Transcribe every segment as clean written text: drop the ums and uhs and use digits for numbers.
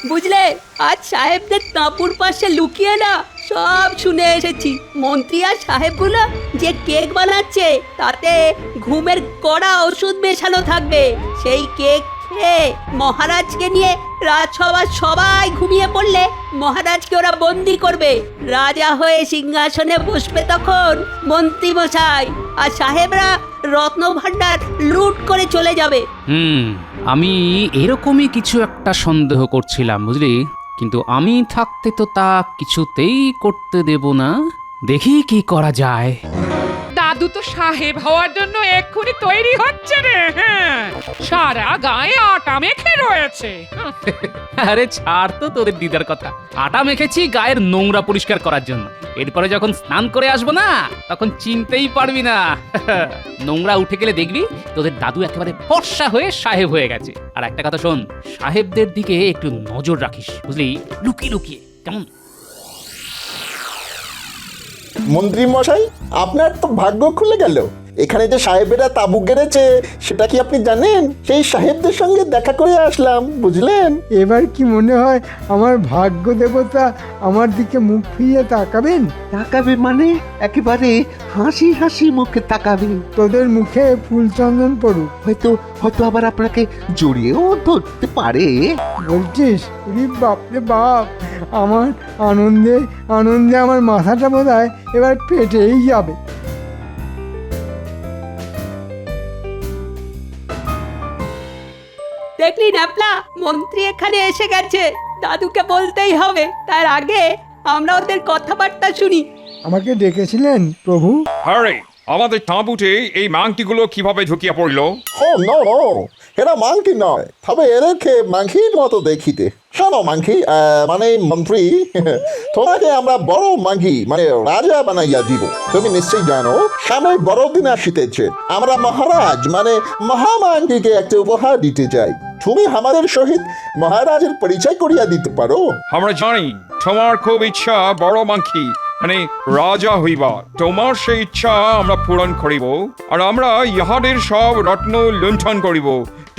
বুঝলে, আজ সাহেবদের তাঁবুর পাশে লুকিয়ে না সব শুনে এসেছি। মন্ত্রী আর সাহেবগুলো যে কেক বানাচ্ছে তাতে ঘুমের কড়া ওষুধ মেশানো থাকবে। সেই কেক খেয়ে মহারাজকে নিয়ে রাজসভার সবাই ঘুমিয়ে পড়লে মহারাজকে ওরা বন্দি করবে। রাজা হয়ে সিংহাসনে বসবে তখন মন্ত্রী মশাই, আর সাহেবরা রত্নভাণ্ডার লুট করে চলে যাবে। আমি এরকমই কিছু একটা সন্দেহ করছিলাম, বুঝলি, কিন্তু আমি থাকতে তো তা কিছুতেই করতে দেব না। দেখি কি করা যায়। দাদু তো সাহেব হওয়ার জন্য এক্ষুনি তৈরি হচ্ছে রে। হ্যাঁ, সারা গায়ে আটা মেখে রয়েছে। আরে ছাড় তো তোদের দিদার কথা। আটা মেখেছি গায়ের নোংরা পরিষ্কার করার জন্য। এরপরে যখন স্নান করে আসবো না, তখন চিনতেই পারবি না। নোংরা উঠে গেলে দেখবি তোদের দাদু একেবারে ফর্সা হয়ে সাহেব হয়ে গেছে। আর একটা কথা শোন, সাহেবদের দিকে একটু নজর রাখিস, বুঝলি, লুকিয়ে লুকিয়ে, কেমন? মন্ত্রী মশাই, আপনার তো ভাগ্য খুলে গেল। এখানে যে সাহেবেরা তাঁবু গেড়েছে সেটা কি আপনি জানেন? সেই সাহেবদের সঙ্গে দেখা করে আসলাম, বুঝলেন? এবার কি মনে হয় আমার ভাগ্য দেবতা আমার দিকে মুখ ফিরিয়ে তাকাবেন? তাকাবে মানে একেবারে হাসি হাসি মুখে তাকাবে। তোদের মুখে ফুল চন্দন পড়ুক। হয়তো হয়তো আবার আপনাকে জড়িয়েও ধরতে পারে। বলছিস? রে বাপরে বাপ, আমার আনন্দে আনন্দে আমার মাথাটা বোধহয় এবার পেটেই যাবে। দেখলি ন্যাপলা, মন্ত্রী এখানে এসে গেছে। দাদুকে বলতেই হবে, তার আগে আমরা ওদের কথাবার্তা শুনি। আমাকে ডেকেছিলেন প্রভু? আরে আমাদের তাঁবুতে এই মাংটিগুলো কিভাবে ঢুকিয়ে পড়লো? ও নো নো, এরা মাংকি নয়, তবে এদেরকে মাংকির মতো দেখিতে। শোনো মাংকি, মানে মন্ত্রী, তোমাকে আমরা বড় মাংকি মানে রাজা বানাইয়া দিব। তুমি নিশ্চয়ই জানো সামনে বড়দিন আসিতেছে। আমরা মহারাজ মানে মহামাংকিকে একটা উপহার দিতে চাই। তুমি আমাদের সহিত মহারাজের পরিচয় করিয়া দিতে পারো? আমরা জানি তোমার খুব ইচ্ছা বড় মাংকি মানে রাজা হইবা। তোমার সেই ইচ্ছা আমরা পূরণ করিব, আর আমরা ইহাদের সব রত্ন লুণ্ঠন করিব।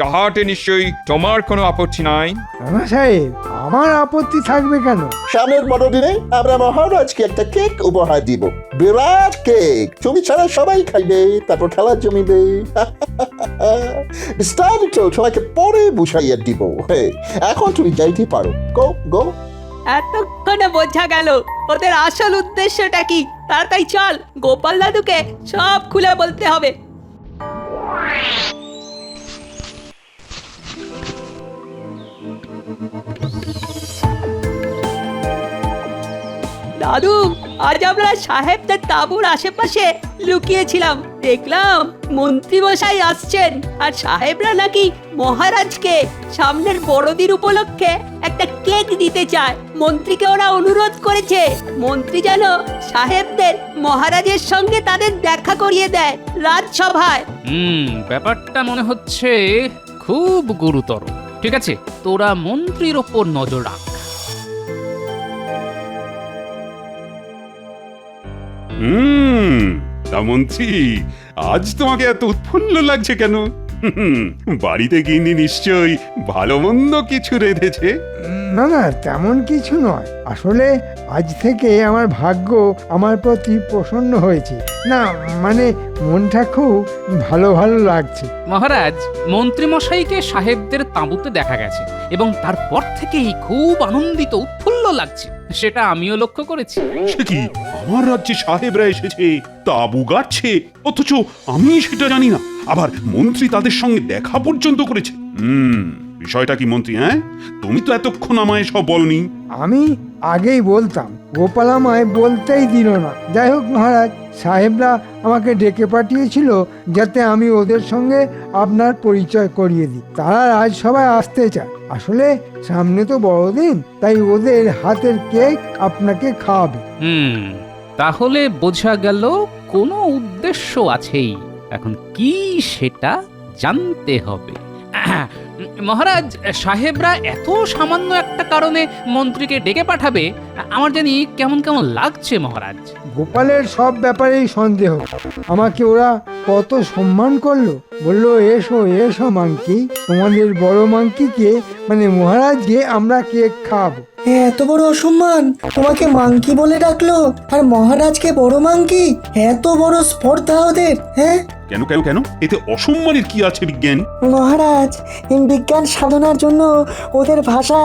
তাহাতে নিশ্চয়ই তোমার কোনো আপত্তি নাই? রানা সাহেব, আমার আপত্তি থাকবে কেন? সামনের বড়দিনে আমরা মহারাজকে একটা কেক উপহার দিব, বিরাট কেক। তুমি ছাড়া সবাই খাইবে, তারপর খেলা জমিবে। বিস্তারিত সবাইকে পরে বুঝাইয়া দিব। এখন তুমি যাইতে পারো, গো গো। এতক্ষণে বোঝা গেল ওদের আসল উদ্দেশ্যটা কি। তাড়াতাড়ি চল, গোপাল দাদুকে সব খুলে বলতে হবে। দাদু, আজ আমরা সাহেবদের তাঁবুর আশেপাশে লুকিয়েছিলাম। দেখলাম মন্ত্রী মশাই আসছেন, আর সাহেবরা নাকি মহারাজকে সামনের বড়দিন উপলক্ষে একটা কেক দিতে চায়। মন্ত্রীকে ওরা অনুরোধ করেছে মন্ত্রী যেন সাহেবদের মহারাজের সঙ্গে তাদের দেখা করিয়ে দেয় রাজসভায়। ব্যাপারটা মনে হচ্ছে খুব গুরুতর। ঠিক আছে, তোরা মন্ত্রীর ওপর নজর রাখ। তা মন্ত্রী, আজ তোমাকে এত উৎফুল্ল লাগছে কেন? বাড়িতে গিন্নি নিশ্চয়ই ভালো মন্দ কিছু রেঁধেছে। না না, তেমন কিছু নয়। আসলে আজ থেকে আমার ভাগ্য আমার প্রতি প্রসন্ন হয়েছে। না মানে মনটা খুব ভালো ভালো লাগছে। মহারাজ, মন্ত্রী মশাইকে সাহেবদের তাঁবুতে দেখা গেছে এবং তারপর থেকেই খুব আনন্দিত উৎফুল্ল লাগছে। সেটা আমিও লক্ষ্য করেছি। সে কি, আমার রাজ্যে সাহেবরা এসেছে, তাঁবু গাড়ছে, অথচ আমি সেটা জানি না। আবার মন্ত্রী তাদের সঙ্গে দেখা পর্যন্ত করেছে। বিষয়টা কি মন্ত্রী? হ্যাঁ, তুমি তো এতক্ষণ আমায় সব বলনি। আমি আগেই বলতাম, গোপাল আমায় বলতেই দিল না। যাই হোক মহারাজ, সাহেবরা আমাকে ডেকে পাঠিয়েছিল যাতে আমি ওদের সঙ্গে আপনার পরিচয় করিয়ে দিই। তারা আজ সবাই আসতে চায়। আসলে সামনে তো বড়দিন, তাই ওদের হাতের কেক আপনাকে খাওয়াবে। তাহলে বোঝা গেল কোনো উদ্দেশ্য আছেই। এখন কি সেটা জানতে হবে। মহারাজ, সাহেবরা এত সামান্য একটা কারণে মন্ত্রীকে ডেকে পাঠাবে, আমার জানি কেমন কেমন লাগছে মহারাজ। গোপালের সব ব্যাপারেই সন্দেহ। আমাকে ওরা কত সম্মান করলো, বললো এসো এসো মাংকি, তোমাদের বড় মাংকিকে মানে মহারাজকে আমরা কেক খাওয়াবো। এত বড় অসম্মান, তোমাকে মাংকি বলে ডাকলো আর মহারাজকে বড় মাংকি, এত বড় স্পর্ধা ওদের। হ্যাঁ কেন কেন কেন, এতে অসম্মানের কি আছে বিজ্ঞান? মহারাজ, বিজ্ঞান সাধনার জন্য ওদের ভাষা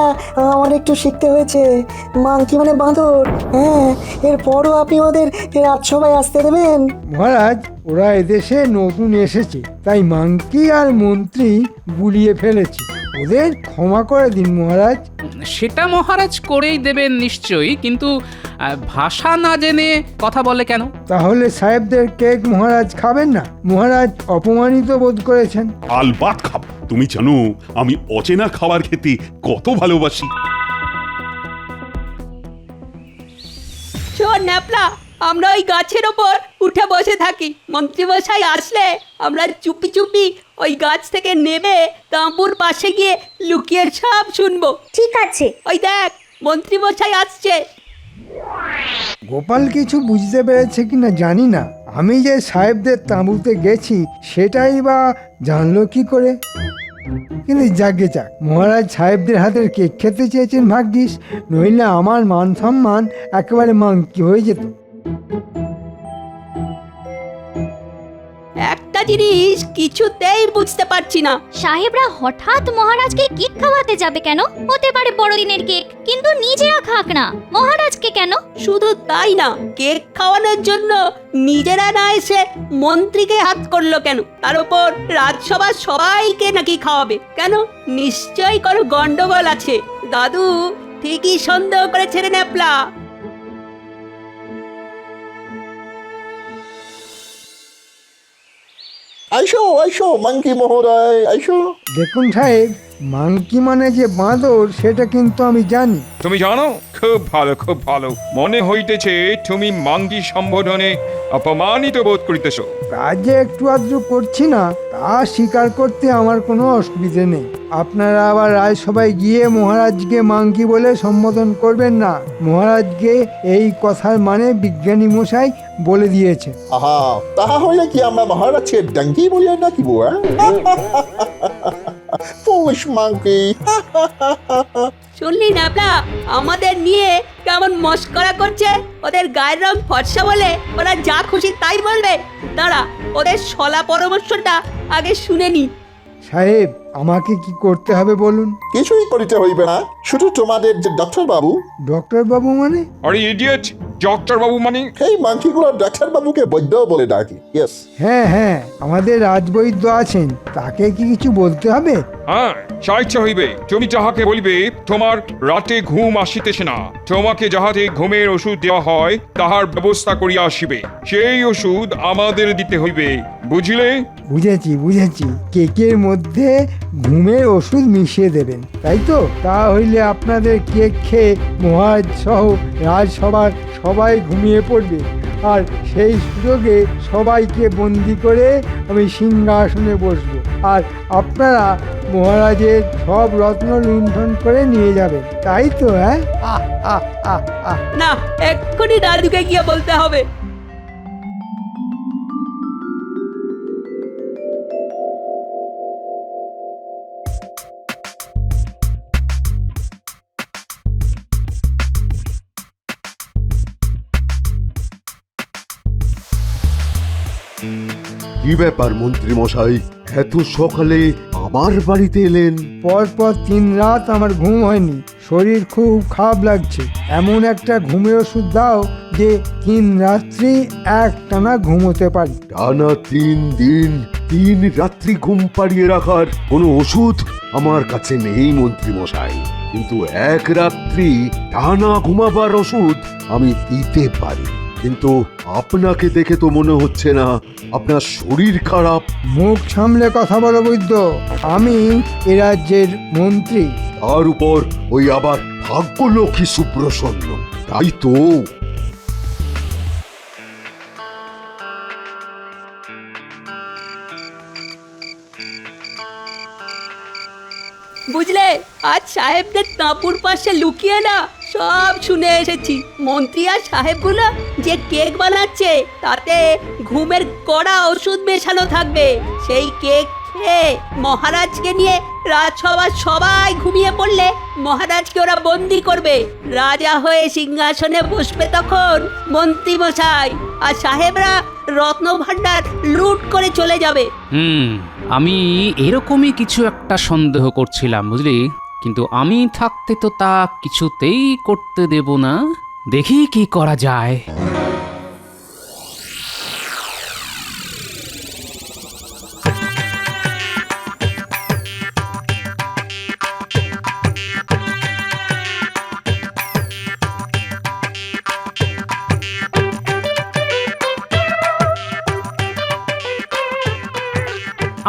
আমার একটু শিখতে হয়েছে। মাংকি মানে বাঁদর। হ্যাঁ, এরপরও আপনি ওদের রাজসভায় আসতে দেবেন? মহারাজ, ওরা এদেশে নতুন এসেছে, তাই মাংকি আর মন্ত্রী গুলিয়ে ফেলেছে, ওদের ক্ষমা করে দিন মহারাজ। সেটা মহারাজ করেই দেবেন নিশ্চয়ই, কিন্তু ভাষা না জেনে কথা বলে কেন? তাহলে সাহেবদের কেক মহারাজ খাবেন না? মহারাজ অপমানিত বোধ করেছেন। আলবাত খাব। তুমি জানো আমি অচেনা খাবার খেতে কত ভালোবাসি। শোন ন্যাপলা, আমরা ওই গাছের ওপর উঠে বসে থাকি। মন্ত্রীমশাই আসলে আমরা চুপি চুপি ওই গাছ থেকে নেমে তাঁবুর পাশে গিয়ে লুকিয়ে সব শুনবো। ঠিক আছে। ওই দেখ, মন্ত্রীমশাই আসছে। গোপাল কিছু বুঝতে পেরেছে কিনা জানি না, আমি যে সাহেবদের তাঁবুতে গেছি সেটাই বা জানলো কি করে। কিন্তু যাকে যাক, মহারাজ সাহেবদের হাতের কেক খেতে চেয়েছেন ভাগ্যিস, নইলে আমার মান সম্মান একেবারে মাংকি হয়ে যেত। একটা জিনিস কিছুতেই বুঝতে পারছি না, সাহেবরা হঠাৎ মহারাজকে কেক খাওয়াতে যাবে কেন? হতে পারে বড়দিনের কেক, কিন্তু নিজেরা খাক না, মহারাজকে কেন? শুধু তাই না, কেক খাওয়ানোর জন্য নিজেরা না এসে মন্ত্রীকে হাত করলো কেন? তার উপর রাজসভার সবাইকে নাকি খাওয়াবে কেন? নিশ্চয়ই কোনো গন্ডগোল আছে। দাদু ঠিকই সন্দেহ করেছে রে ন্যাপলা। আইসো আইসো মাংকি মহোদয়, আইসো। দেখুন সাহেব, মাংকি মানে যে বাঁদর সেটা কিন্তু আমি জানি। তুমি জানো? খুব ভালো, খুব ভালো। মনে হইতেছে তুমি মাঙ্গি সম্বোধনে অপমানিত বোধ করিতেছ। কাজে একটু আধটু করছি না, তা স্বীকার করতে আমার কোনো অসুবিধে নেই। আপনারা আবার রাজসভায় গিয়ে মহারাজকে মাংকি বলে সম্বোধন করবেন না। মহারাজকে এই কথার মানে বিজ্ঞানী মশাই বলে দিয়েছে। আহা, তাহা হইলে কি আমরা মহারাজকে ডাঙ্কি বলিয়া ডাকিব? Foolish monkey. শুনলি ন্যাপলা, আমাদের নিয়ে কেমন মস্করা করছে। ওদের গায়ের রং ফর্সা বলে ওরা যা খুশি তাই বলবে। দাঁড়া, ওদের শলা পরামর্শটা আগে শুনে নি। সাহেব, আমাকে কি করতে হবে বলুন? কিছুই করিতে হইবে না, শুধু তোমাদের যে ডাক্তার বাবু। ডক্টর বাবু মানে? আরে ইডিয়েট, ডক্টর বাবু মানে? সেই মাংকিগুলো ডাক্তার বাবুকে বৈদ্য বলে ডাকি। ইয়েস। হ্যাঁ হ্যাঁ, আমাদের রাজবৈদ্য আছেন, তাকে কি কিছু বলতে হবে? হ্যাঁ, সাহায্য হইবে। তুমি যাহাকে বলিবে তোমার রাতে ঘুম আসিতেছে না, তোমাকে যাহাতে ঘুমের ওষুধ দেওয়া হয় তাহার ব্যবস্থা করিয়া আসিবে। সেই ওষুধ আমাদের দিতে হইবে, বুঝিলে? বুঝেছি বুঝেছি, কেকের মধ্যে ঘুমের ওষুধ মিশিয়ে দেবেন, তাই তো? তা হইলে আপনাদের কেক খেয়ে মহারাজ সহ রাজসভার সবাই ঘুমিয়ে পড়বে, আর সেই সুযোগে সবাইকে বন্দি করে আমি সিংহাসনে বসবো, আর আপনারা মহারাজের সব রত্ন লুণ্ঠন করে নিয়ে যাবেন, তাই তো? হ্যাঁ, আহ আহ আহ আহ। না, এক্ষুনি দাদুকে গিয়ে বলতে হবে। কি ব্যাপার মন্ত্রী মশাই, এত সকালে আমার বাড়িতে এলেন? পরপর 3 রাত আমার ঘুম হয়নি, শরীর খুব খারাপ লাগছে। এমন একটা ঘুমের ওষুধ দাও যে 3 রাত্রি একটানা ঘুমোতে পারি। টানা 3 দিন 3 রাত্রি ঘুম পাড়িয়ে রাখার কোনো ওষুধ আমার কাছে নেই মন্ত্রী মশাই, কিন্তু 1 রাত্রি টানা ঘুমাবার ওষুধ আমি দিতে পারি। কিন্তু আপনাকে দেখে তো মনে হচ্ছে না আপনার শরীর খারাপ। মুখ সামলে কথা বলো বৈদ্য, আমি এ রাজ্যের মন্ত্রী। তার উপর ওই আবার ভাগ্যলক্ষ্মী সুপ্রসন্ন, তাই তো? বুঝলে আজ সাহেবদের তাঁপুর পাশে লুকিয়ে না সব শুনে এসেছি। মন্ত্রী আর সাহেবগুলো যে কেক বানাচ্ছে তাতে ঘুমের কড়া ওষুধ মেশানো থাকবে। সেই কেক খেয়ে মহারাজকে নিয়ে রাজসভার সবাই ঘুমিয়ে পড়লে মহারাজকে ওরা বন্দি করবে। রাজা হয়ে সিংহাসনে বসবে তখন মন্ত্রী মশাই, আর সাহেবরা রত্নভাণ্ডার লুট করে চলে যাবে। আমি এরকমই কিছু একটা সন্দেহ করছিলাম বুঝলি, কিন্তু আমি থাকতে তো তা কিছুতেই করতে দেব না। দেখি কি করা যায়।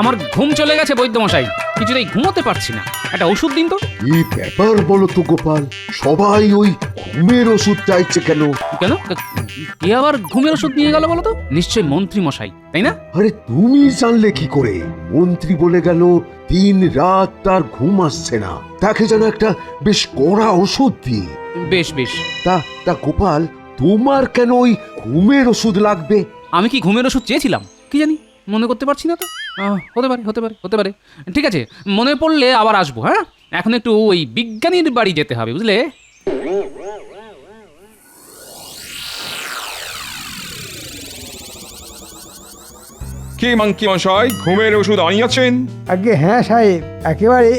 আমার ঘুম চলে গেছে বৈদ্যমশাই, কিছুতেই ঘুমোতে পারছি না। একটা ওষুধ দিন তো। এই ব্যাপার বলো তো গোপাল, সবাই ওই ঘুমের ওষুধ চাইছে কেন? কেন, কে আবার ঘুমের ওষুধ নিয়ে গেল বলো তো? নিশ্চয় মন্ত্রী মশাই, তাই না? আরে তুমি জানলে কি করে? মন্ত্রী বলে গেল 3 রাত তার ঘুম আসছে না, তাকে যেন একটা বেশ কড়া ওষুধ দিই। বেশ বেশ। তা গোপাল, তোমার কেন ওই ঘুমের ওষুধ লাগবে? আমি কি ঘুমের ওষুধ চেয়েছিলাম? কি জানি, মনে করতে পারছি না তো। হতে পারে। ঠিক আছে, মনে পড়লে আবার আসবো। হ্যাঁ, এখন একটু ওই বিজ্ঞানীর বাড়ি যেতে হবে বুঝলে। কি মাংকি মশাই, ঘুমের ওষুধ আনিয়াছেন? আগে হ্যাঁ সাহেব, একেবারে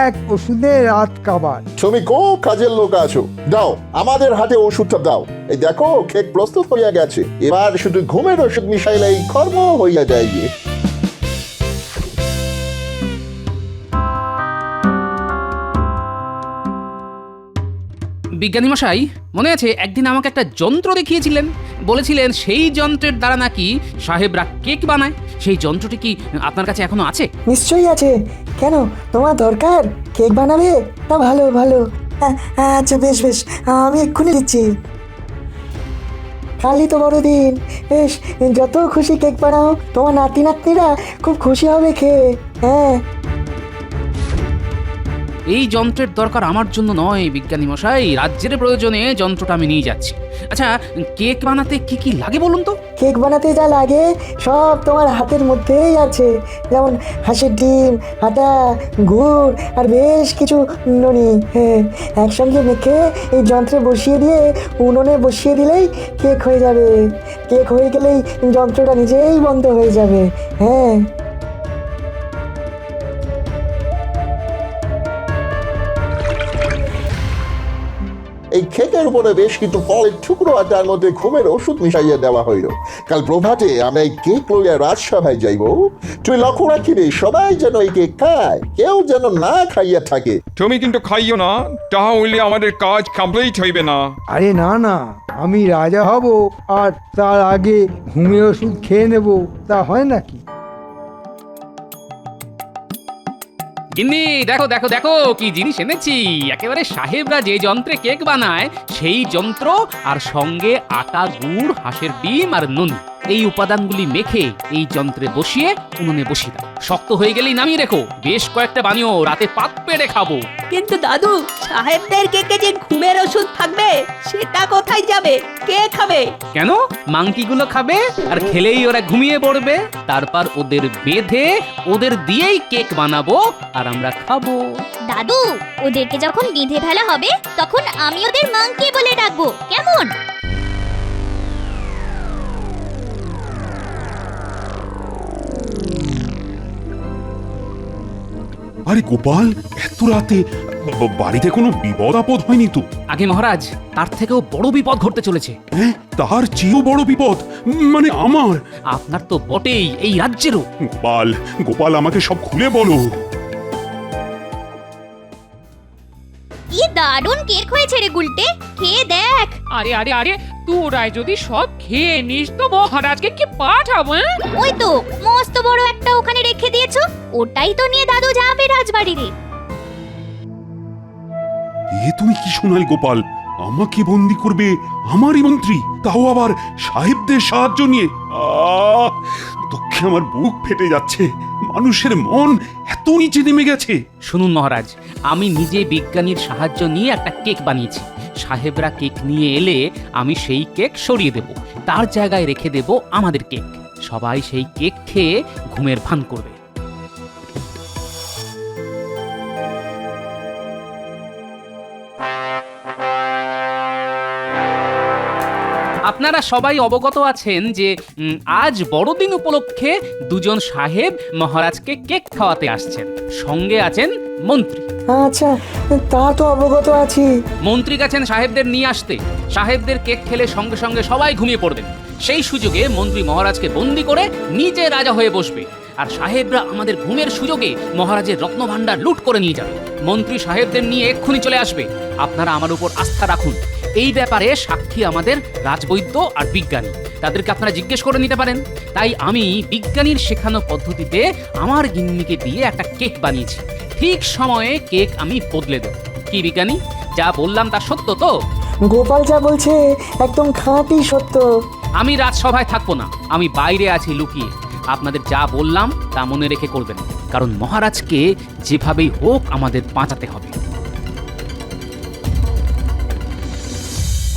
এক ওষুধে রাত কাবার। তুমি খুব কাজের লোক আছো, দাও আমাদের হাতে ওষুধটা দাও। এই দেখো কেক প্রস্তুত হইয়া গেছে, এবার শুধু ঘুমের ওষুধ মিশাইলেই কর্ম হইয়া যায় গিয়ে। বিজ্ঞানী মশাই, মনে আছে একদিন আমাকে একটা যন্ত্র দেখিয়েছিলেন, বলেছিলেন সেই যন্ত্রের দ্বারা নাকি সাহেবরা কেক বানায়। সেই যন্ত্রটি কি আপনার কাছে এখনো আছে? নিশ্চয়ই আছে। কেন, তোমার দরকার? কেক বানাবে? না, ভালো ভালো। আচ্ছা বেশ বেশ, আমি এক্ষুনি দিচ্ছি। কালই তো বড়দিন, বেশ যত খুশি কেক বানাও, তোমার নাতি নাতনিরা খুব খুশি হবে খেয়ে। হ্যাঁ, এই যন্ত্রের দরকার আমার জন্য নয় বিজ্ঞানী মশাই, রাজ্যের প্রয়োজনে যন্ত্রটা আমি নিয়ে যাচ্ছি। আচ্ছা, কেক বানাতে কি কি লাগে বলুন তো? কেক বানাতে যা লাগে সব তোমার হাতের মধ্যেই আছে। যেমন হাঁসের ডিম, আটা, গুড় আর বেশ কিছু ননি। হ্যাঁ, একসঙ্গে মেখে এই যন্ত্রে বসিয়ে দিয়ে উনুনে বসিয়ে দিলেই কেক হয়ে যাবে। কেক হয়ে গেলেই যন্ত্রটা নিজেই বন্ধ হয়ে যাবে। হ্যাঁ, এই কেকের উপরে বেশ কিছু ফলের টুকরো আর তার মধ্যে ঘুমের ওষুধ মিশাইয়া দেওয়া হইল। কাল প্রভাতে আমরা এই কেক লইয়া রাজসভায় যাইব। তুমি লক্ষ্য রাখিবে সবাই যেন এই কেক খায়, কেউ যেন না খাইয়া থাকে। তুমি কিন্তু খাইও না, তাহা হইলে আমাদের কাজ কমপ্লিট হইবে না। আরে না না, আমি রাজা হব আর তার আগে ঘুমের ওষুধ খেয়ে নেব, তা হয় নাকি? গিন্নি, দেখো দেখো দেখো কি জিনিস এনেছি। একেবারে সাহেবরা যে যন্ত্রে কেক বানায় সেই যন্ত্র, আর সঙ্গে আটা, গুড়, হাঁসের ডিম আর নুন, এই উপাদানগুলি মেখে এই যন্ত্রে বসিয়ে উনুনে বসিয়ে দাও। শক্ত হয়ে গেলেই নামিয়ে রেখো। বেশ কয়েকটা বানিও, রাতে পাত পেড়ে খাবো। কিন্তু দাদু, সাহেবদের কেকে যে ঘুমের ওষুধ থাকবে সেটা কোথায় যাবে? কে খাবে? কেন, মাংকিগুলো খাবে, আর খেলেই ওরা ঘুমিয়ে পড়বে। তারপর ওদের বেঁধে ওদের দিয়েই কেক বানাবো আর আমরা খাবো। দাদু, ওদেরকে যখন বেঁধে ফেলা হবে তখন আমি ওদের মাংকি বলে ডাকবো, কেমন? আরে গোপাল, এত রাতে বাড়িতে কোনো বিপদ আপদ হয়নি তো? আগে মহারাজ, তার থেকেও বড় বিপদ ঘটতে চলেছে। হ্যাঁ, তার চেয়েও বড় বিপদ? মানে আমার? আপনার তো বটেই, এই রাজ্যেরও। গোপাল, গোপাল, আমাকে সব খুলে বলো। কি দারুণ কেক হয়েছে রে গুলটে, খেয়ে দেখ। আরে আরে আরে, তোরাই যদি সব খেয়ে নিস তো মহারাজকে কি পাঠাবো? ওই তো মস্ত বড় একটা ওখানে রেখে দিয়েছো, ওটাই তো নিয়ে দাদু যাবে রাজবাড়িতে। এ তুমি কি শোনাল গোপাল? আমাকে বন্দি করবে আমারই মন্ত্রী, তাও আবার সাহেবদের সাহায্য নিয়ে? দুঃখে আমার বুক ফেটে যাচ্ছে। মানুষের মন এত নিচে নেমে গেছে। শুনুন মহারাজ, আমি নিজে বিজ্ঞানীর সাহায্য নিয়ে একটা কেক বানিয়েছি। সাহেবরা কেক নিয়ে এলে আমি সেই কেক সরিয়ে দেব, তার জায়গায় রেখে দেব আমাদের কেক। সবাই সেই কেক খেয়ে ঘুমের ভান করবে। আপনারা সবাই অবগত আছেন যে আজ বড়দিন উপলক্ষে দুজন সাহেব মহারাজকে কেক খাওয়াতে আসছেন। সঙ্গে আছেন মন্ত্রী। আচ্ছা, তা তো অবগত আছি। মন্ত্রী গেছেন সাহেবদের নিয়ে আসতে। সাহেবদের কেক খেলে সঙ্গে সঙ্গে সবাই ঘুমিয়ে পড়বেন। সেই সুযোগে মন্ত্রী মহারাজকে বন্দি করে নিজে রাজা হয়ে বসবে, আর সাহেবরা আমাদের ঘুমের সুযোগে মহারাজের রত্নভাণ্ডার লুট করে নিয়ে যাবে। মন্ত্রী সাহেবদের নিয়ে এক্ষুনি চলে আসবে। আপনারা আমার উপর আস্থা রাখুন। এই ব্যাপারে সাক্ষী আমাদের রাজবৈদ্য আর বিজ্ঞানী, তাদেরকে আপনারা জিজ্ঞেস করে নিতে পারেন। তাই আমি বিজ্ঞানীর শেখানো পদ্ধতিতে আমার গিন্নিকে দিয়ে একটা কেক বানিয়েছি। ঠিক সময়ে কেক আমি বদলে দেব। কি বিজ্ঞানী, যা বললাম তা সত্য তো? গোপাল যা বলছে একদম খাঁটি সত্য। আমি রাজসভায় থাকবো না, আমি বাইরে আছি লুকিয়ে। আপনাদের যা বললাম তা মনে রেখে করবেন, কারণ মহারাজকে যেভাবেই হোক আমাদের বাঁচাতে হবে।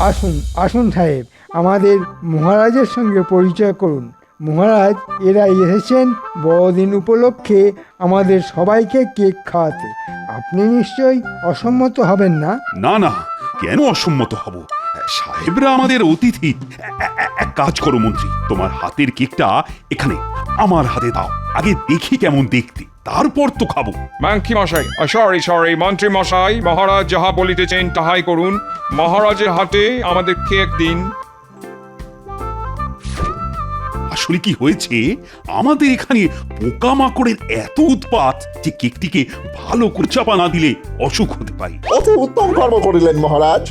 আসুন আসুন সাহেব, আমাদের মহারাজের সঙ্গে পরিচয় করুন। মহারাজ, এরা এসেছেন বড়দিন উপলক্ষে আমাদের সবাইকে কেক খাওয়াতে। আপনি নিশ্চয়ই অসম্মত হবেন না? না না, কেন অসম্মত হব? সাহেবরা আমাদের অতিথি। এক কাজ করো মন্ত্রী, তোমার হাতের কেকটা এখানে আমার হাতে দাও। আগে দেখি কেমন দেখতে, তারপর তো খাবো। মাংকি মশাই, সরি মন্ত্রী মশাই, মহারাজ যাহা বলিতেছেন তাহাই করুন। মহারাজের হাতে আমাদের কেক দিন। আসলে কি হয়েছে, আমাদের এখানে পোকামাকড়ের এত উৎপাত যে কেকটিকে ভালো করে চাপা না দিলে অসুখ হতে পারে। অতি উত্তম কর্ম করিলেন মহারাজ।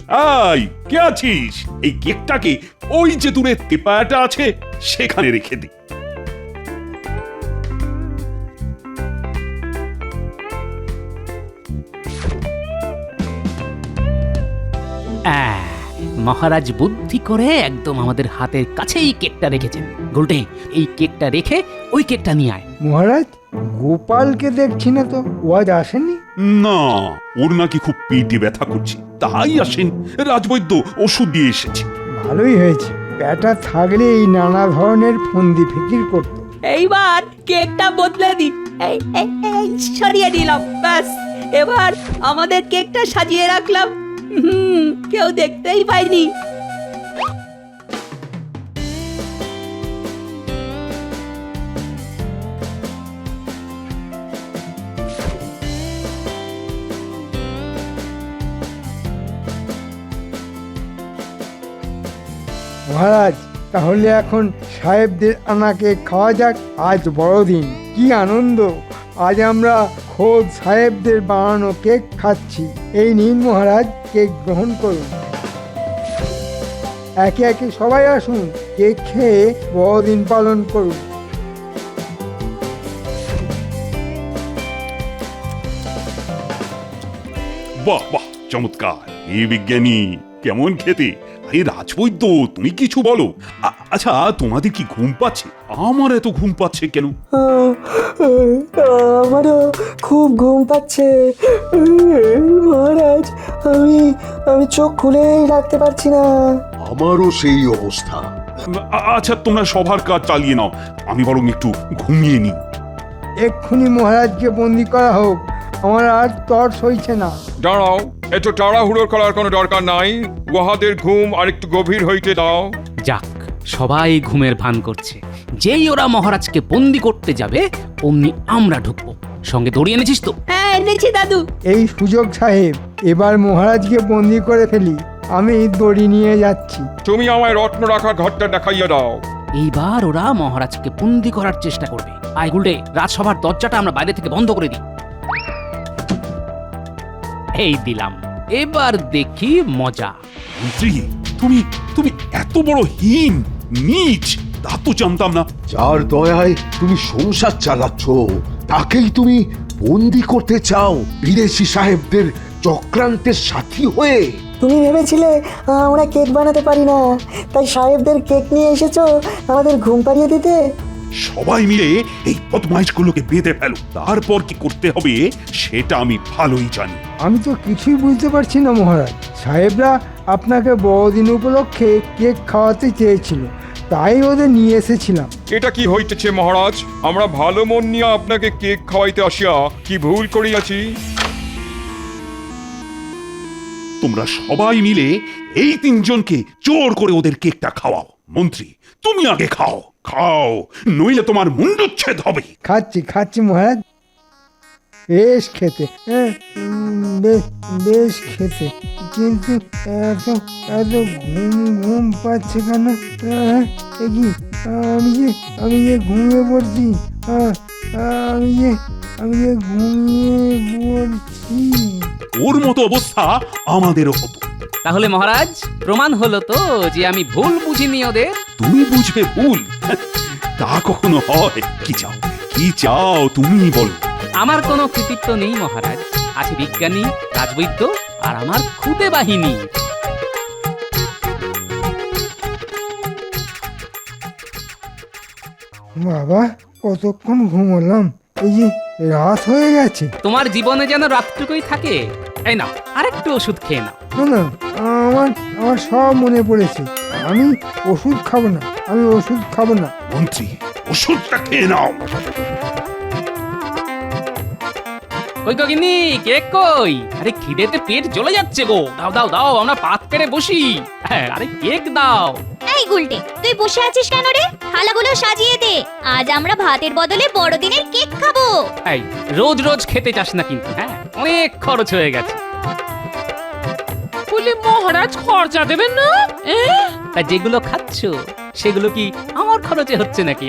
এই কে আছিস? এই কেকটাকে ওই যে দূরে তেপায়াটা আছে সেখানে রেখে দে। মহারাজ বুদ্ধি করে একদম আমাদের হাতের কাছেই কেকটা রেখেছেন। গোলটে, এই কেকটা রেখে ওই কেকটা নিয়ে আয়। মহারাজ, গোপালকে দেখছি না তো, ও আজ আসেনি? না, ওর নাকি খুব পেটে ব্যথা করছে, তাই আসেন। রাজবৈদ্য ওষুধ দিয়ে এসেছে। ভালোই হয়েছে, ব্যাটা থাকলে এই নানা ধরনের ফন্দি ফিকির করতো। এইবার কেকটা বদলে দি। এই সরিয়ে দিলাম, ব্যাস। এবার আমাদের কেকটা সাজিয়ে রাখলাম, কেউ দেখতেই পাইনি। মহারাজ, তাহলে এখন সাহেবদের আনাকে খাওয়া যাক। আজ বড়দিন, কি আনন্দ! আজ আমরা খোদ সাহেবদের বানানো কেক খাচ্ছি। এই নিন মহারাজ, কেক গ্রহণ করুন। একে একে সবাই আসুন, কেক খেয়ে বড়দিন পালন করুন। বাহ বাহ, চমৎকার! এই বিজ্ঞানী কেমন খেতে! এই রাজবৈদ্য, তুমি কিছু বলো। আচ্ছা, তোমাদের কি ঘুম পাচ্ছে? আমার এত ঘুম পাচ্ছে কেন? আমারও খুব ঘুম পাচ্ছে মহারাজ। আমি চোখ খুলেই রাখতে পারছি না। আমারও সেই অবস্থা। আচ্ছা, তোমরা সবার কাজ চালিয়ে নাও, আমি বরং একটু ঘুমিয়ে নিই। এক্ষুনি মহারাজকে বন্দি করা হোক, আমার আর তর সইছে না। দাঁড়াও, এত তাড়াহুড়ো করার কোনো দরকার নাই। উহাদের ঘুম আরেকটু গভীর হইতে দাও। যাক, সবাই ঘুমের ভান করছে। যেই ওরা মহারাজকে বন্দি করতে যাবে অমনি আমরা ঢুকবো। সঙ্গে দড়ি এনেছিস তো? হ্যাঁ, এনেছি দাদু। এই সুযোগ সাহেব, এবার মহারাজকে বন্দি করে ফেলি। আমি দড়ি নিয়ে যাচ্ছি। তুমি আমায় রত্ন রাখার ঘরটা দেখাইয়া দাও। এইবার ওরা মহারাজকে বন্দি করার চেষ্টা করবে। আয় গুলটে, রাজসভার দরজাটা আমরা বাইরে থেকে বন্ধ করে দিই। এই দিলাম, এবার দেখি মজা। মন্ত্রী, তুমি তুমি এত বড় হীন, নীচ, তা তো জানতাম না। যার দয়ায় তুমি সংসার চালাচ্ছ, তাকেই তুমি বন্দি করতে চাও বিদেশি সাহেবদের চক্রান্তের সাথী হয়ে? তুমি ভেবেছিলে আমরা কেক বানাতে পারি না, তাই সাহেবদের কেক নিয়ে এসেছো আমাদের ঘুম পাড়িয়ে দিতে? সবাই মিলে এই বদমাইশগুলোকে বেঁধে ফেলো। তারপর কি করতে হবে সেটা আমি ভালোই জানি। আমি তো কিছুই বুঝতে পারছি না মহারাজ। সাহেবরা আপনাকে বড়দিন উপলক্ষে কেক খাওয়াতে চেয়েছিল, তাই ওদের নিয়ে এসেছিলাম। এটা কি হইতেছে মহারাজ? আমরা ভালো মন নিয়ে আপনাকে কেক খাওয়াইতে আসিয়া কি ভুল করিয়াছি? তোমরা সবাই মিলে এই তিনজনকে জোর করে ওদের কেকটা খাওয়াও। মন্ত্রী, তুমি আগে খাও, খাও, নইলে তোমার মুন্ডুচ্ছেদ হবে। খাচ্ছি খাচ্ছি মহারাজ, বেশ খেতে, হ্যাঁ, বেশ খেতে, কিন্তু এত এত ঘুম ঘুম পাচ্ছে কেন? এ কি, আমি যে ঘুমিয়ে পড়ছি, আমি যে ঘুমিয়ে পড়ছি। ওর মতো অবস্থা আমাদেরও হতো। তাহলে মহারাজ প্রমাণ হলো তো যে আমি ভুল বুঝিনি ওদের। তুমি বুঝবে ভুল? তা কখনো হয়? কি চাও, কি চাও তুমি বলো। আমার কোনো কৃতিত্ব নেই মহারাজ, আছে বিজ্ঞানী, রাজবৈদ্য আর আমার খুদে বাহিনী। বাবা, কতক্ষণ ঘুমোলাম, এই যে রাত হয়ে গেছে। তোমার জীবনে যেন রাতটুকুই থাকে। এই নাও আরেকটু ওষুধ খেয়ে নাও। না না, আমার সব মনে পড়েছে। আমি ওষুধ খাবো না, আমি ওষুধ খাবো না। মন্ত্রী, ওষুধটা খেয়ে নাও। কই গিন্নি, কেক কই? আরে খিদেতে পেট জ্বলে যাচ্ছে গো। দাও দাও দাও, আমরা পাত পেরে বসি। হ্যাঁ, আরে কেক দাও। এই গুলটে, তুই বসে আছিস কেন রে? থালাগুলো সাজিয়ে দে, আজ আমরা ভাতের বদলে বড়দিনের কেক খাবো। এই রোজ রোজ খেতে চাস না কিন্তু, হ্যাঁ, অনেক খরচ হয়ে গেছে। বলে মহারাজ খরচা দেবেন না? তা যেগুলো খাচ্ছ সেগুলো কি আমার খরচে হচ্ছে নাকি?